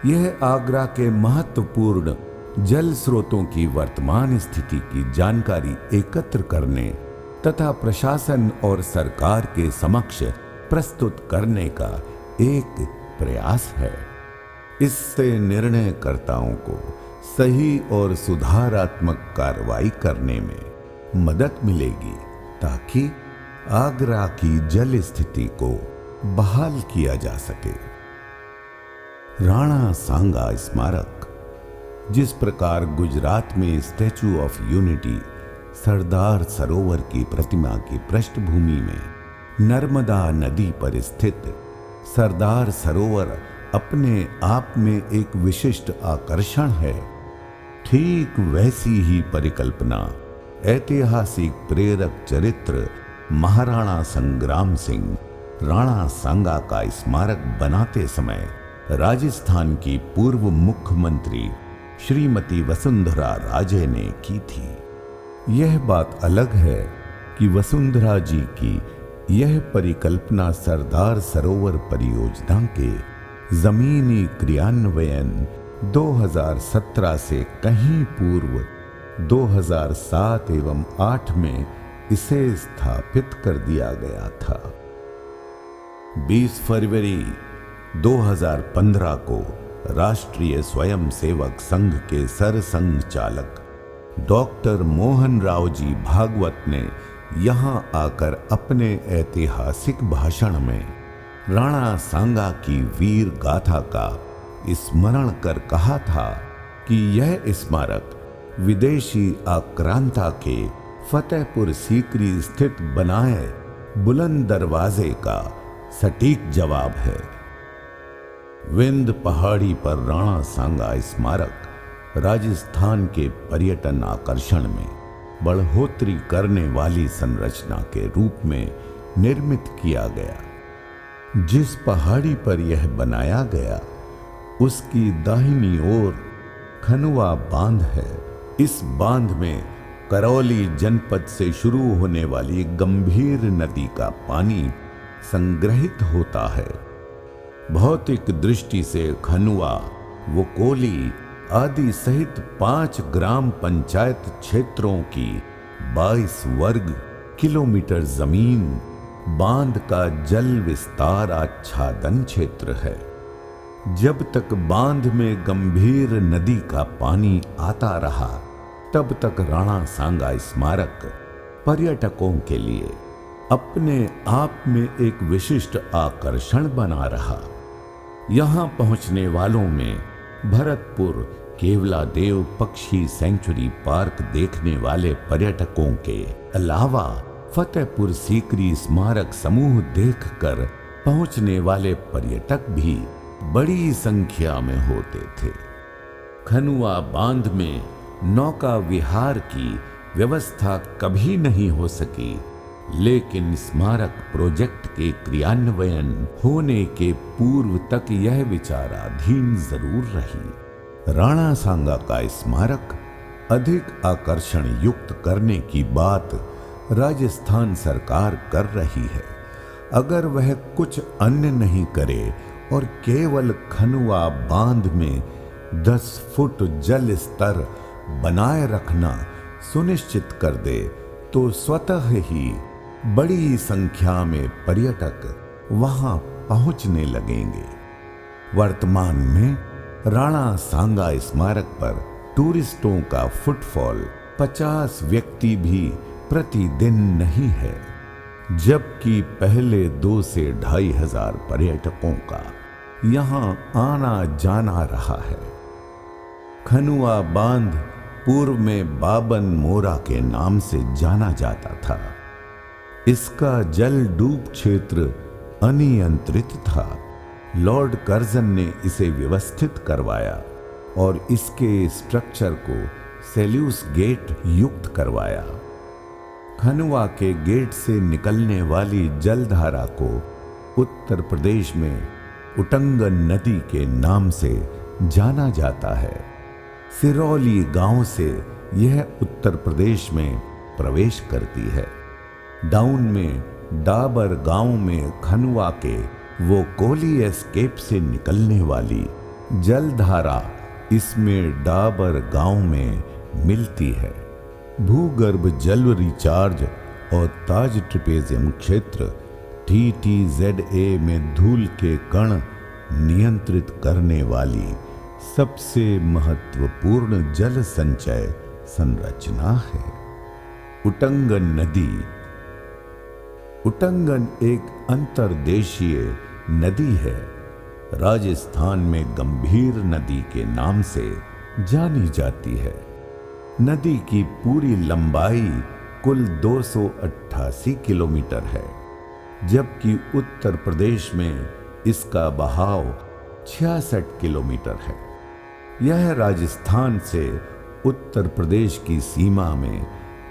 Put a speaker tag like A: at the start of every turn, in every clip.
A: यह आगरा के महत्वपूर्ण जल स्रोतों की वर्तमान स्थिति की जानकारी एकत्र करने तथा प्रशासन और सरकार के समक्ष प्रस्तुत करने का एक प्रयास है। इससे निर्णयकर्ताओं को सही और सुधारात्मक कार्रवाई करने में मदद मिलेगी ताकि आगरा की जल स्थिति को बहाल किया जा सके। राणा सांगा स्मारक। जिस प्रकार गुजरात में statue of unity Sardar Sarovar की प्रतिमा की पृष्ठभूमि में नर्मदा नदी पर स्थित सरदार सरोवर अपने आप में एक विशिष्ट आकर्षण है, ठीक वैसी ही परिकल्पना ऐतिहासिक प्रेरक चरित्र महाराणा संग्राम सिंह राणा सांगा का स्मारक बनाते समय राजस्थान की पूर्व मुख्यमंत्री श्रीमती वसुंधरा राजे ने की थी। यह बात अलग है कि वसुंधरा जी की यह परिकल्पना सरदार सरोवर परियोजना के जमीनी क्रियान्वयन 2017 से कहीं पूर्व 2007 एवं 8 में इसे स्थापित कर दिया गया था। 20 फरवरी 2015 को राष्ट्रीय स्वयंसेवक संघ के सरसंघ चालक डॉक्टर मोहन राव जी भागवत ने यहां आकर अपने ऐतिहासिक भाषण में राणा सांगा की वीर गाथा का स्मरण कर कहा था कि यह स्मारक विदेशी आक्रांता के फतेहपुर सीकरी स्थित बनाए बुलंद दरवाजे का सटीक जवाब है। विंध्य पहाड़ी पर राणा सांगा स्मारक राजस्थान के पर्यटन आकर्षण में बढ़ोतरी करने वाली संरचना के रूप में निर्मित किया गया। जिस पहाड़ी पर यह बनाया गया उसकी दाहिनी ओर खनुआ बांध है। इस बांध में करौली जनपद से शुरू होने वाली गंभीर नदी का पानी संग्रहित होता है। भौतिक दृष्टि से खनुआ, वकोली आदि सहित 5 ग्राम पंचायत क्षेत्रों की 22 वर्ग किलोमीटर जमीन बांध का जल विस्तार आच्छादन क्षेत्र है। जब तक बांध में गंभीर नदी का पानी आता रहा तब तक राणा सांगा स्मारक पर्यटकों के लिए अपने आप में एक विशिष्ट आकर्षण बना रहा। यहां पहुंचने वालों में भरतपुर केवलादेव पक्षी सेंचुरी पार्क देखने वाले पर्यटकों के अलावा फतेहपुर सीकरी स्मारक समूह देखकर पहुंचने वाले पर्यटक भी बड़ी संख्या में होते थे। खनुआ बांध में नौका विहार की व्यवस्था कभी नहीं हो सकी, लेकिन स्मारक प्रोजेक्ट के क्रियान्वयन होने के पूर्व तक यह विचाराधीन जरूर रही। राणा सांगा का स्मारक अधिक आकर्षण युक्त करने की बात राजस्थान सरकार कर रही है। अगर वह कुछ अन्य नहीं करे और केवल खनुआ बांध में 10 फुट जल स्तर बनाए रखना सुनिश्चित कर दे तो स्वतः ही बड़ी संख्या में पर्यटक वहां पहुंचने लगेंगे। वर्तमान में राणा सांगा स्मारक पर टूरिस्टों का फुटफॉल 50 व्यक्ति भी प्रतिदिन नहीं है, जबकि पहले 2 से 2,500 पर्यटकों का यहां आना जाना रहा है। खनुआ बांध पूर्व में बाबन मोरा के नाम से जाना जाता था। इसका जल डूब क्षेत्र अनियंत्रित था। लॉर्ड कर्जन ने इसे व्यवस्थित करवाया और इसके स्ट्रक्चर को सेल्यूस गेट युक्त करवाया। खनुआ के गेट से निकलने वाली जलधारा को उत्तर प्रदेश में उटंगन नदी के नाम से जाना जाता है। सिरौली गांव से यह उत्तर प्रदेश में प्रवेश करती है। डाउन में डाबर गांव में खनुआ के वो कोली एस्केप से निकलने वाली जलधारा इसमें डाबर गांव में मिलती है। भूगर्भ जल रिचार्ज और ताज ट्रेपेजियम क्षेत्र TTZA में धूल के कण नियंत्रित करने वाली सबसे महत्वपूर्ण जल संचय संरचना है। उटंगन नदी। उटंगन एक अंतर्देशीय नदी है। राजस्थान में गंभीर नदी के नाम से जानी जाती है। नदी की पूरी लंबाई कुल 288 किलोमीटर है, जबकि उत्तर प्रदेश में इसका बहाव 66 किलोमीटर है। यह राजस्थान से उत्तर प्रदेश की सीमा में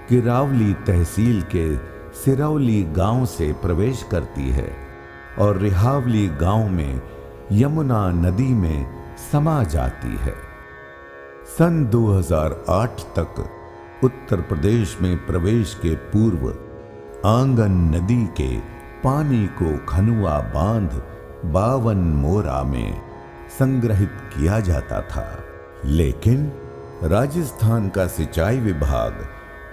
A: किरावली तहसील के सिरौली गांव से प्रवेश करती है और रिहावली गांव में यमुना नदी में समा जाती है। सन 2008 तक उत्तर प्रदेश में प्रवेश के पूर्व आंगन नदी के पानी को खनुआ बांध 52 मोरा में संग्रहित किया जाता था, लेकिन राजस्थान का सिंचाई विभाग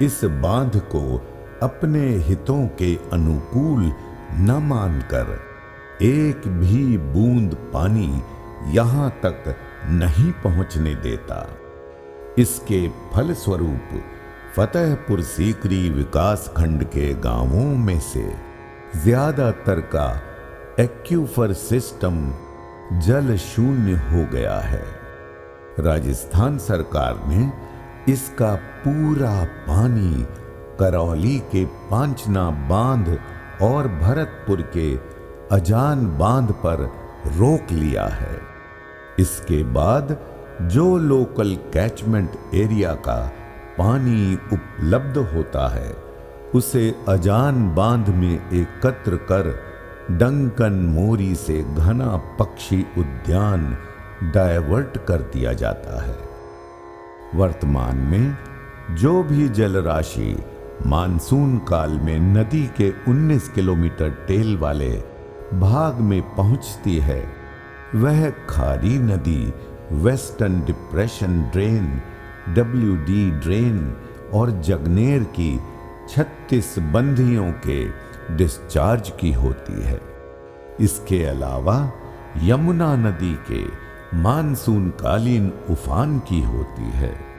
A: इस बांध को अपने हितों के अनुकूल न मानकर एक भी बूंद पानी यहां तक नहीं पहुंचने देता। इसके फलस्वरूप फतेहपुर सीकरी विकास खंड के गांवों में से ज्यादातर का एक्यूफर सिस्टम जल शून्य हो गया है। राजस्थान सरकार ने इसका पूरा पानी करौली के पांचना बांध और भरतपुर के अजान बांध पर रोक लिया है। इसके बाद जो लोकल कैचमेंट एरिया का पानी उपलब्ध होता है उसे अजान बांध में एकत्र कर डंकन मोरी से घना पक्षी उद्यान डायवर्ट कर दिया जाता है। वर्तमान में जो भी जल राशि मानसून काल में नदी के 19 किलोमीटर टेल वाले भाग में पहुंचती है, वह खारी नदी western depression drain, WD drain और जगनेर की 36 बंधियों के डिस्चार्ज की होती है। इसके अलावा यमुना नदी के मानसून कालीन उफान की होती है।